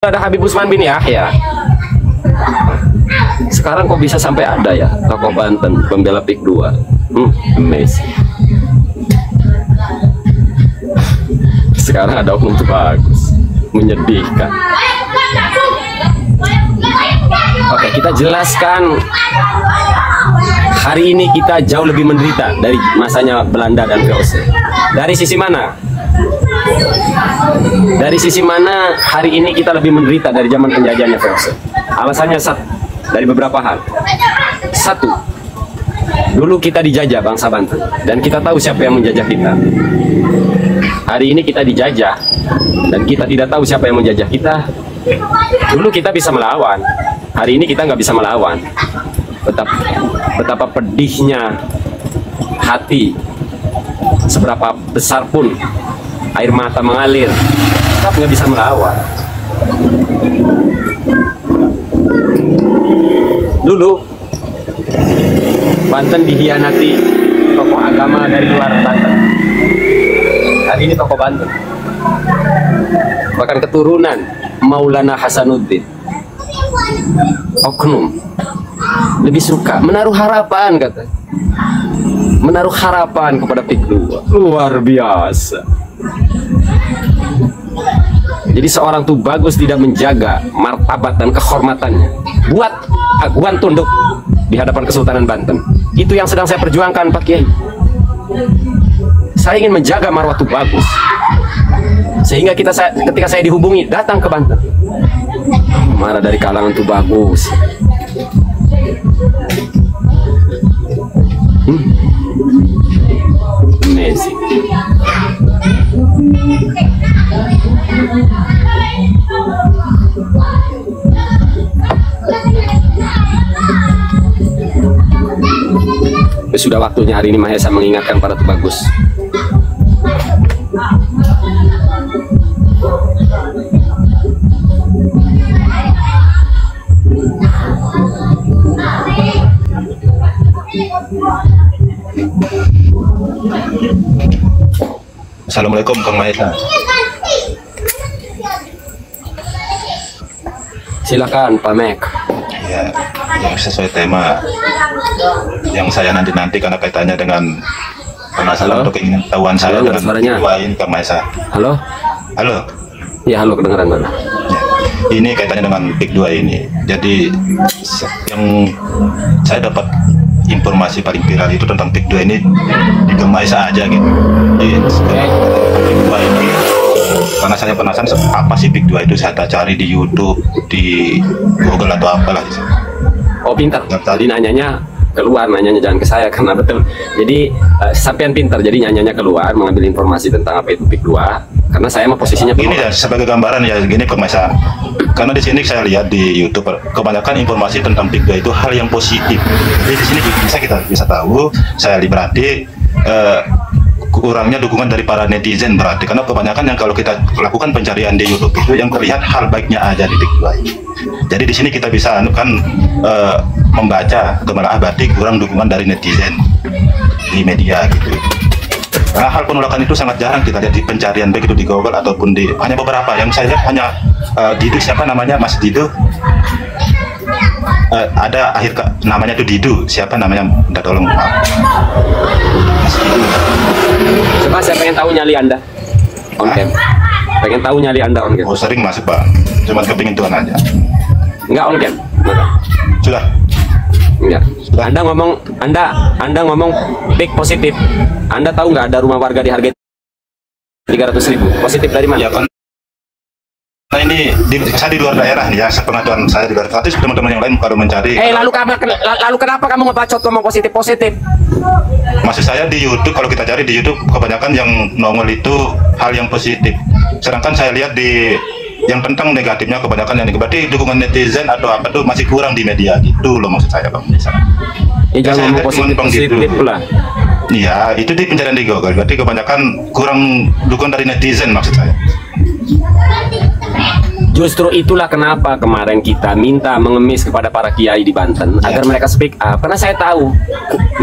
Ada Habib Usman bin Yahya. Sekarang kok bisa sampai ada ya tokoh Banten pembela PIK 2. Amazing. Sekarang ada oknum bagus, menyedihkan. Oke, kita jelaskan. Hari ini kita jauh lebih menderita dari masanya Belanda dan VOC. Dari sisi mana? Dari sisi mana hari ini kita lebih menderita dari zaman penjajahannya VOC? Alasannya dari beberapa hal. Satu, dulu kita dijajah bangsa Banten dan kita tahu siapa yang menjajah kita. Hari ini kita dijajah dan kita tidak tahu siapa yang menjajah kita. Dulu kita bisa melawan, hari ini kita nggak bisa melawan. Betapa pedihnya hati, seberapa besar pun air mata mengalir, tetap nggak bisa melawan. Dulu Banten dihianati tokoh agama dari luar Banten. Hari ini tokoh Banten, bahkan keturunan Maulana Hasanuddin, oknum, lebih suka menaruh harapan, menaruh harapan kepada PIK 2. Luar biasa. Jadi seorang tuh bagus tidak menjaga martabat dan kehormatannya. Buat aguan tunduk di hadapan Kesultanan Banten. Itu yang sedang saya perjuangkan, Pak Kiai. Saya ingin menjaga marwah tuh bagus. Sehingga ketika saya dihubungi datang ke Banten, marah dari kalangan tuh bagus. Amazing. Sudah waktunya hari ini Mahesa mengingatkan para tubagus. Assalamualaikum Kang Mahesa. Silakan Pak Mek. Ya, yang sesuai tema yang saya nanti karena kaitannya dengan penasaran untuk ingin tahuan saya dengan lain Kang Mahesa. Halo? Halo? Ya, halo, kedengaran mana? Ya, ini kaitannya dengan PIK 2 ini. Jadi yang saya dapat informasi paling viral itu tentang PIK 2 ini di Kang Mahesa aja gitu. Jadi PIK 2 ini karena saya penasaran apa sih PIK 2 itu, saya cari di YouTube, di Google atau apalah. Oh, pintar. Jadi nanyanya keluar, nanyanya jangan ke saya karena betul. Jadi sampean pintar, jadi nanyanya keluar mengambil informasi tentang apa itu PIK 2 karena saya mah posisinya ini ya sebagai gambaran ya gini Kang Mahesa. Karena di sini saya lihat di YouTube kebanyakan informasi tentang PIK 2 itu hal yang positif. Jadi di sini kita bisa tahu, saya berarti kurangnya dukungan dari para netizen berarti, karena kebanyakan yang kalau kita lakukan pencarian di YouTube itu yang terlihat hal baiknya aja di PIK 2 ini. Jadi di sini kita bisa membaca berarti kurang dukungan dari netizen di media gitu. Karena hal penolakan itu sangat jarang kita lihat di pencarian baik itu di Google ataupun di hanya beberapa yang saya lihat hanya Didu, siapa namanya Mas Didu, ada namanya itu Didu, siapa namanya, minta tolong maaf. Coba saya pengen tahu nyali Anda on cam. Pengen tahu nyali Anda on cam. Oh, sering masuk Pak, cuma kepingin Tuhan aja. Enggak on cam. Sudah. Enggak. Anda ngomong PIK positif. Anda tahu nggak ada rumah warga dihargai 300.000? Positif dari mana? Ya kan. Nah ini saya di luar daerah nih ya, sepengetahuan saya di luar. Tapi teman-teman yang lain kalau mencari. Lalu kenapa kamu ngebacot ngomong positif? Maksud saya di YouTube, kalau kita cari di YouTube kebanyakan yang nongol itu hal yang positif. Sedangkan saya lihat di yang tentang negatifnya kebanyakan yang negatif. Berarti dukungan netizen atau apa tuh masih kurang di media gitu loh maksud saya Bang. Jangan ngomong positif lah. Iya, itu di pencarian di Google. Berarti kebanyakan kurang dukungan dari netizen maksud saya. Justru itulah kenapa kemarin kita minta mengemis kepada para kiai di Banten agar mereka speak up. Karena saya tahu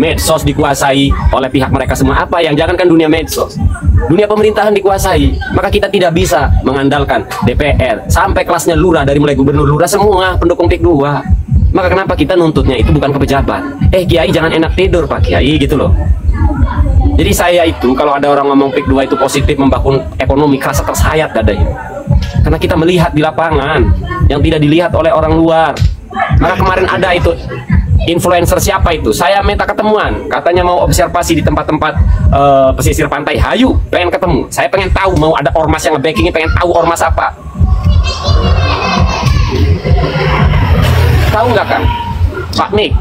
medsos dikuasai oleh pihak mereka semua. Apa yang jangankan dunia medsos, dunia pemerintahan dikuasai. Maka kita tidak bisa mengandalkan DPR sampai kelasnya lurah, dari mulai gubernur lurah semua pendukung PIK 2. Maka kenapa kita nuntutnya itu bukan ke pejabat. Kiai jangan enak tidur Pak Kiai gitu loh. Jadi saya itu kalau ada orang ngomong PIK 2 itu positif membangun ekonomi, kerasa tersayat dadanya. Karena kita melihat di lapangan yang tidak dilihat oleh orang luar. Maka kemarin ada itu influencer siapa itu, saya minta ketemuan, katanya mau observasi di tempat-tempat pesisir pantai. Hayu, pengen ketemu. Saya pengen tahu, mau ada ormas yang nge-backing, pengen tahu ormas apa. Tahu nggak kan Pak Nik?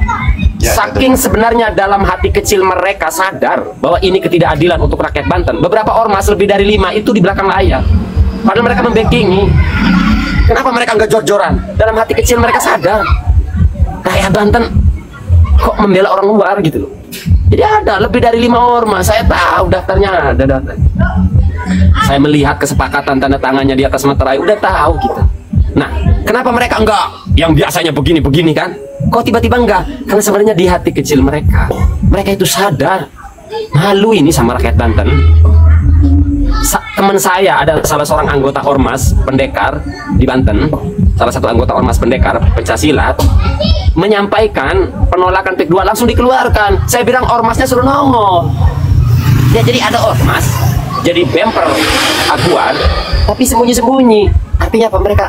Saking sebenarnya dalam hati kecil mereka sadar bahwa ini ketidakadilan untuk rakyat Banten. Beberapa ormas lebih dari 5 itu di belakang layar. Padahal mereka membackingi. Kenapa mereka nggak jor-joran? Dalam hati kecil mereka sadar rakyat Banten kok membela orang luar gitu loh. Jadi ada lebih dari 5 ormas. Saya tahu daftarnya, ada daftar. Saya melihat kesepakatan tanda tangannya di atas materai, udah tahu kita. Nah, kenapa mereka enggak? Yang biasanya begini-begini kan? Kok tiba-tiba enggak? Karena sebenarnya di hati kecil mereka itu sadar malu ini sama rakyat Banten. Teman saya ada salah seorang anggota ormas pendekar di Banten, salah satu anggota ormas pendekar pencasilat, menyampaikan penolakan PIK 2 langsung dikeluarkan. Saya bilang ormasnya suruh nongol. Ya, jadi ada ormas jadi bemper aguan tapi sembunyi-sembunyi. Artinya apa? Mereka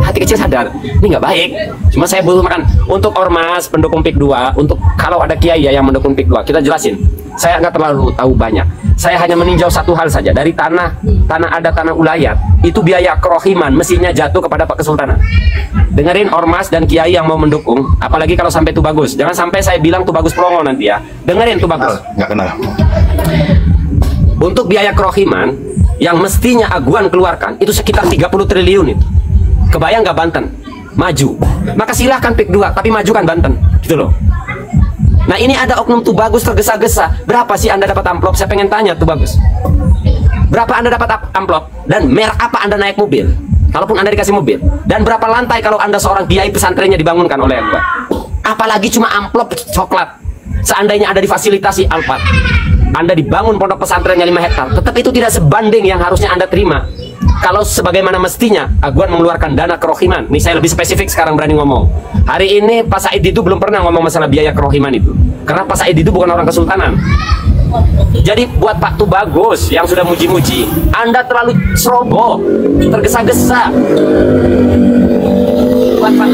hati kecil sadar ini nggak baik. Cuma saya butuh makan untuk ormas pendukung PIK 2, untuk kalau ada kiai yang mendukung PIK 2 kita jelasin. Saya nggak terlalu tahu banyak. Saya hanya meninjau satu hal saja, dari tanah adat, tanah ulayat itu biaya kerohiman mestinya jatuh kepada Pak Kesultanan. Dengerin ormas dan kiai yang mau mendukung, apalagi kalau sampai itu bagus. Jangan sampai saya bilang tuh bagus promo nanti ya. Dengerin tuh bagus. Nggak kenal. Untuk biaya kerohiman yang mestinya aguan keluarkan itu sekitar 30 triliun itu. Kebayang nggak Banten maju? Maka silahkan PIK 2 tapi majukan Banten gitu loh. Nah, ini ada oknum tuh bagus tergesa-gesa. Berapa sih Anda dapat amplop? Saya pengen tanya tuh bagus. Berapa Anda dapat amplop? Dan merek apa Anda naik mobil? Kalaupun Anda dikasih mobil. Dan berapa lantai kalau Anda seorang kiai pesantrennya dibangunkan oleh Anda? Apalagi cuma amplop coklat. Seandainya Anda difasilitasi Alphard, Anda dibangun pondok pesantrennya 5 hektar, tetap itu tidak sebanding yang harusnya Anda terima. Kalau sebagaimana mestinya aguan mengeluarkan dana kerohiman. Nih saya lebih spesifik sekarang berani ngomong. Hari ini Pak Said itu belum pernah ngomong masalah biaya kerohiman itu, karena Pak Said itu bukan orang kesultanan. Jadi buat Pak Tubagus yang sudah muji-muji, Anda terlalu ceroboh, tergesa-gesa. Buat Pak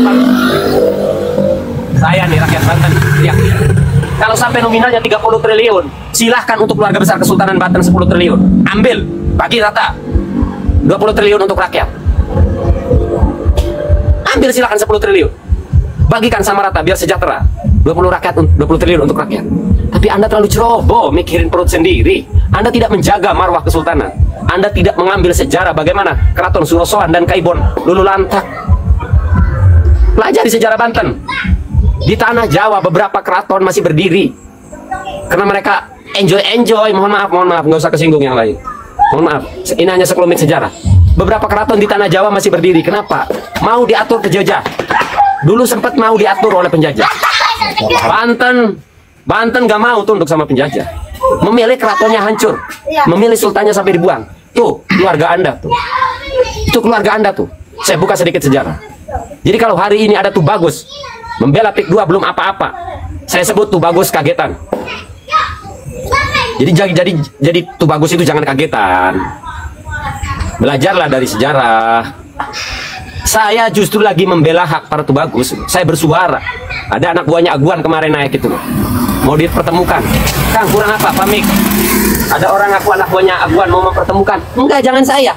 saya nih rakyat Banten, ya. Kalau sampai nominalnya 30 triliun, silahkan untuk keluarga besar Kesultanan Banten 10 triliun. Ambil, bagi rata. 20 triliun untuk rakyat. Ambil silakan 10 triliun. Bagikan sama rata biar sejahtera. 20 triliun untuk rakyat. Tapi Anda terlalu ceroboh mikirin perut sendiri. Anda tidak menjaga marwah kesultanan. Anda tidak mengambil sejarah bagaimana Keraton Surosoan dan Kaibon lulu lantak. Pelajari sejarah Banten. Di tanah Jawa beberapa keraton masih berdiri karena mereka enjoy. Mohon maaf, nggak usah kesinggung yang lain. Mohon maaf, ini hanya sekelumit sejarah. Beberapa keraton di tanah Jawa masih berdiri. Kenapa? Mau diatur penjajah. Dulu sempat mau diatur oleh penjajah. Banten gak mau tunduk sama penjajah. Memilih keratonnya hancur, memilih sultannya sampai dibuang. Tuh keluarga Anda tuh. Itu keluarga Anda tuh. Saya buka sedikit sejarah. Jadi kalau hari ini ada tuh bagus membela PIK 2 belum apa-apa, saya sebut tuh bagus kagetan. Jadi tuh bagus itu jangan kagetan. Belajarlah dari sejarah. Saya justru lagi membela hak para tuh bagus. Saya bersuara. Ada anak buahnya Aguan kemarin naik itu, mau dipertemukan. Kang kurang apa pamik? Ada orang anak buahnya Aguan mau mempertemukan. Enggak, jangan saya.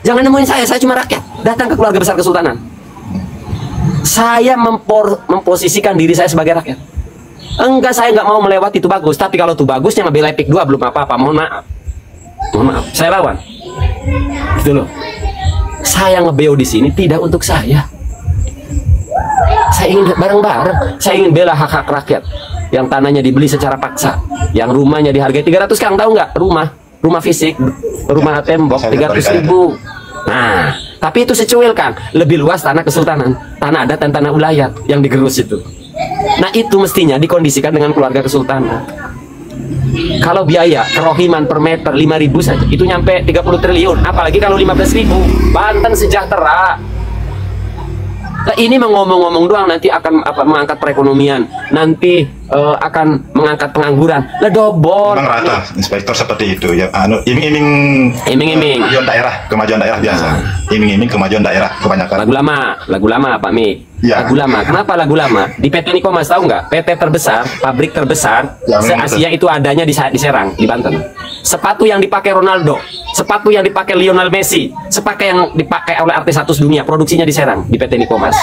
Jangan nemuin saya cuma rakyat. Datang ke keluarga besar kesultanan. Saya memposisikan diri saya sebagai rakyat. Enggak, saya nggak mau melewati itu bagus. Tapi kalau itu bagusnya ngebela PIK 2 belum apa-apa. Mohon maaf, saya lawan. Gitu loh. Saya ngebeo di sini tidak untuk saya. Saya ingin bareng-bareng. Saya ingin bela hak-hak rakyat yang tanahnya dibeli secara paksa, yang rumahnya dihargai 300 Kang, tahu nggak? Rumah fisik, rumah tembok 300.000. Nah, Tapi itu secuil Kang, lebih luas tanah kesultanan, tanah adat dan tanah ulayat yang digerus itu. Nah itu mestinya dikondisikan dengan keluarga kesultanan. Kalau biaya kerohiman per meter 5.000 saja itu nyampe 30 triliun, apalagi kalau 15.000. Banten sejahtera. Nah, ini mengomong-ngomong doang, nanti akan mengangkat perekonomian, nanti akan mengangkat pengangguran. Lah dobol. Bang rata, inspektor seperti itu ya. Iming-iming kemajuan daerah biasa. Iming-iming kemajuan daerah kebanyakan. Lagu lama Pak Mi. Ya. Lagu lama. Kenapa lagu lama? Di PT Nikomas tahu nggak? PT terbesar, pabrik terbesar se-Asia itu adanya di Serang, di Banten. Sepatu yang dipakai Ronaldo, sepatu yang dipakai Lionel Messi, sepatu yang dipakai oleh artis satu dunia, produksinya di Serang, di PT Nikomas.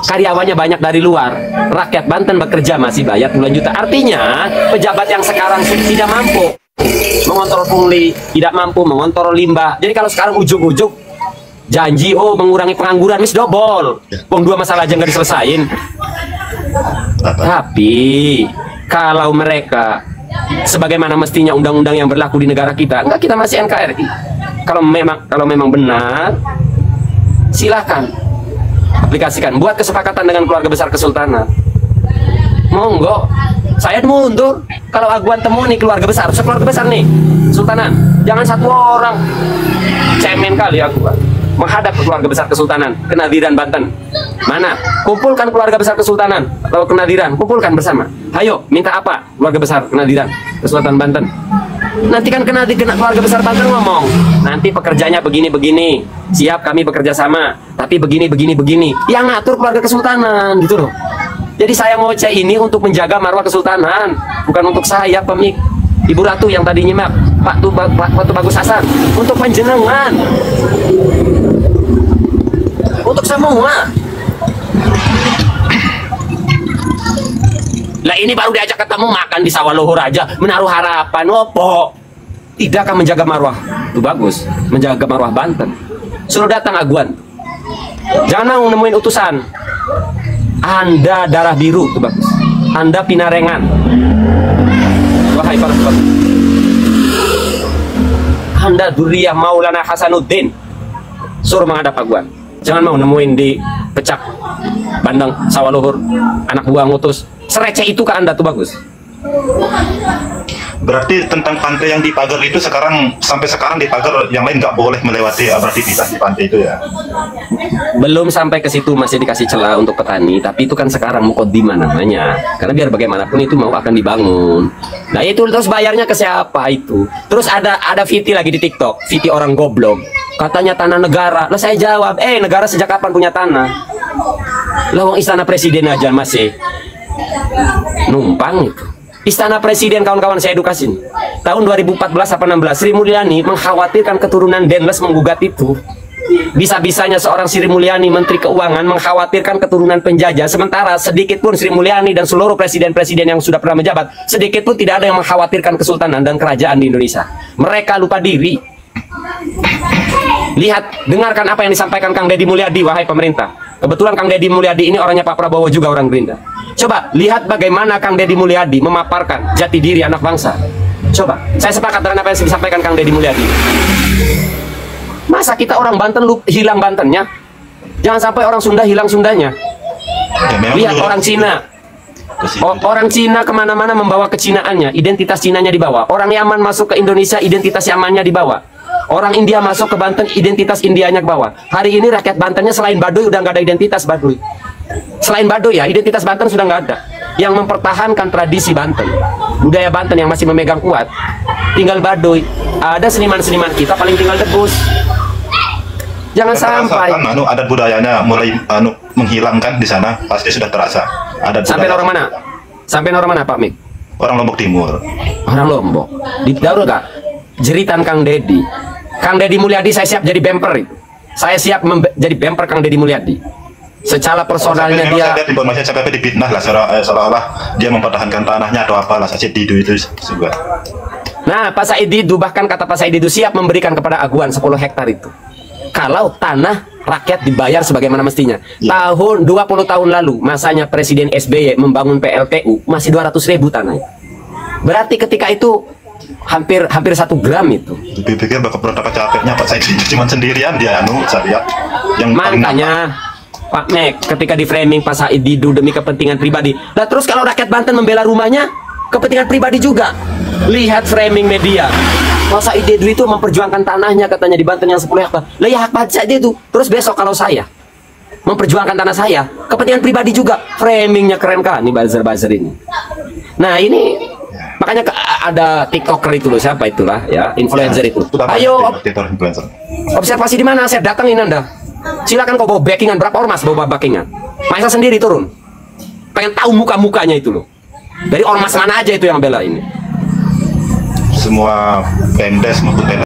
Karyawannya banyak dari luar. Rakyat Banten bekerja masih bayar bulan juta. Artinya pejabat yang sekarang tidak mampu mengontrol pungli, tidak mampu mengontrol limbah. Jadi kalau sekarang ujuk-ujuk janji mengurangi pengangguran, mis dobol. Wong 2 masalah aja nggak diselesain. Tapi kalau mereka sebagaimana mestinya undang-undang yang berlaku di negara kita, enggak, kita masih NKRI. Kalau memang benar, silakan aplikasikan, buat kesepakatan dengan keluarga besar kesultanan. Monggo, saya mundur. Kalau Aguan temu nih keluarga besar, sekeluarga besar nih Sultanan, jangan satu orang. Cemen kali Aguan menghadap ke keluarga besar kesultanan Kenadiran Banten. Mana? Kumpulkan keluarga besar kesultanan atau Kenadiran, kumpulkan bersama. Hayo, minta apa keluarga besar Kenadiran Kesultanan Banten? Nanti kan keluarga besar Banten ngomong, nanti pekerjanya begini-begini, siap kami bekerja sama, tapi begini-begini. Yang ngatur keluarga kesultanan gitu loh. Jadi saya ngoceh ini untuk menjaga marwah kesultanan, bukan untuk saya pemik. Ibu Ratu yang tadi nyimak, Pak Bagus Hasan, untuk panjenengan, untuk semua. Lah ini baru diajak ketemu makan di sawah luhur aja menaruh harapan opo. Tidak akan menjaga marwah. Itu bagus, menjaga marwah Banten. Suruh datang Aguan. Jangan mau nemuin utusan. Anda darah biru, itu bagus. Anda pinarengan. Wahai para sahabat. Anda Duriyah Maulana Hasanuddin. Suruh menghadap Aguan. Jangan mau nemuin di Pecak, Bandeng, sawah luhur, anak buah ngutus. Sereceh itu ke Anda tuh bagus. Berarti tentang pantai yang dipagar itu sampai sekarang dipagar, yang lain nggak boleh melewati beraktivitas di pantai itu ya? Belum sampai ke situ, masih dikasih celah untuk petani, tapi itu kan sekarang mukodima namanya. Karena biar bagaimanapun itu mau akan dibangun. Nah itu terus bayarnya ke siapa itu? Terus ada Viti lagi di TikTok, Viti orang goblok. Katanya tanah negara. Lah saya jawab, negara sejak kapan punya tanah? Lawang istana presiden aja masih numpang itu. Istana Presiden kawan-kawan saya edukasin. Tahun 2014 apa 16 Sri Mulyani mengkhawatirkan keturunan Denles menggugat itu. Bisa-bisanya seorang Sri Mulyani Menteri Keuangan mengkhawatirkan keturunan penjajah, sementara sedikit pun Sri Mulyani dan seluruh presiden-presiden yang sudah pernah menjabat, sedikit pun tidak ada yang mengkhawatirkan kesultanan dan kerajaan di Indonesia. Mereka lupa diri. Lihat, dengarkan apa yang disampaikan Kang Deddy Mulyadi, wahai pemerintah. Kebetulan Kang Deddy Mulyadi ini orangnya Pak Prabowo juga, orang Gerindra. Coba lihat bagaimana Kang Deddy Mulyadi memaparkan jati diri anak bangsa. Coba, saya sepakat dengan apa yang disampaikan Kang Deddy Mulyadi. Masa kita orang Banten hilang Bantennya? Jangan sampai orang Sunda hilang Sundanya. Lihat orang Cina. Orang Cina kemana-mana membawa kecinaannya, identitas Cinanya dibawa. Orang Yaman masuk ke Indonesia, identitas Yamannya dibawa. Orang India masuk ke Banten, identitas Indianya ke bawah. Hari ini rakyat Bantennya selain Baduy udah nggak ada identitas Baduy. Selain Baduy ya, identitas Banten sudah nggak ada. Yang mempertahankan tradisi Banten, budaya Banten yang masih memegang kuat, tinggal Baduy. Ada seniman-seniman kita paling tinggal debus. Jangan sampai adat budayanya mulai menghilangkan di sana, pasti sudah terasa. Sampai orang mana? Sampai orang mana Pak Mik? Orang Lombok Timur. Orang Lombok. Di Daur gak? Jeritan Kang Deddy. Kang Deddy Mulyadi saya siap jadi bemper itu. Saya siap jadi bemper Kang Deddy Mulyadi. Secara personalnya dia. Saya lihat informasinya sampai dipitnah lah, seolah-olah dia mempertahankan tanahnya atau apalah, Said Didu itu juga. Nah, Pak Said Didu, bahkan kata Pak Said Didu siap memberikan kepada Aguan 10 hektar itu. Kalau tanah rakyat dibayar sebagaimana mestinya. Ya. Tahun 20 tahun lalu, masanya Presiden SBY membangun PLTU, masih 200.000 tanah. Berarti ketika itu hampir 1 gram itu. Dipikir bakal berapa capeknya Pak Said cuma sendirian dia saya lihat. Yang Makanya Pak Mek ketika di framing Pak Said Didu demi kepentingan pribadi. Lah terus kalau rakyat Banten membela rumahnya, kepentingan pribadi juga. Lihat framing media. Pak Said Didu itu memperjuangkan tanahnya katanya di Banten yang 10 hektar. Lah ya hak Pak Said itu. Terus besok kalau saya memperjuangkan tanah saya, kepentingan pribadi juga. Framingnya keren kan nih buzzer-buzzer ini. Nah ini makanya ada TikToker itu loh, siapa itulah ya, influencer itu. Ayo observasi di mana, saya datangin Anda. Silakan kau bawa backingan, berapa ormas bawa backingan. Masa sendiri turun. Pengen tahu muka-mukanya itu loh. Dari ormas mana aja itu yang bela ini. Semua Pemdes maupun PNS